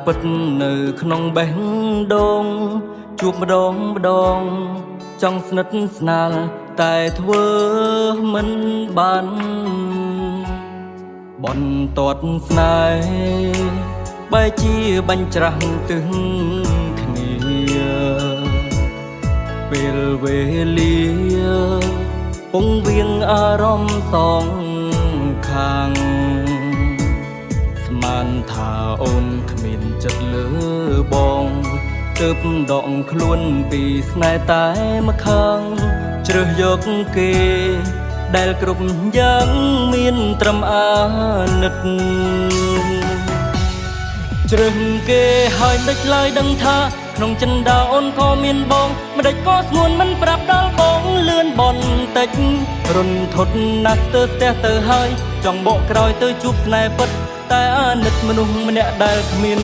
ពិតនៅក្នុងបេះដូងជួបម្ដងចង់ស្និទ្ធស្នាលតែធ្វើមិនបានបន្ទាត់ស្នេហ៍បែរជាបាញ់ច្រាស់ទឹះគ្នាពេលវេលាពងវៀងអារម្មណ៍សងខាងស្មានថាអូនគ្មានចិត្តលើបងទើបដកខ្លួនពីស្នេហ៍តែម្ខាងជ្រើសយកគេដែលគ្រប់យ៉ាងមានត្រឹមអាណិតជ្រើសគេហើយមិនឡើយដឹងថាក្នុងចិនដាអូនក៏មានបងមិនដេចក៏ស្ងួនមិនប្រាប់ដល់បងលឿនបន្តិចរុនធត់ណាស់ស្ទើរស្ទះទៅហើយចង់បកក្រោយទៅជួបស្នេហ៍ពិតតែអាណិតមនុស្សម្នាក់ដែលគ្មាន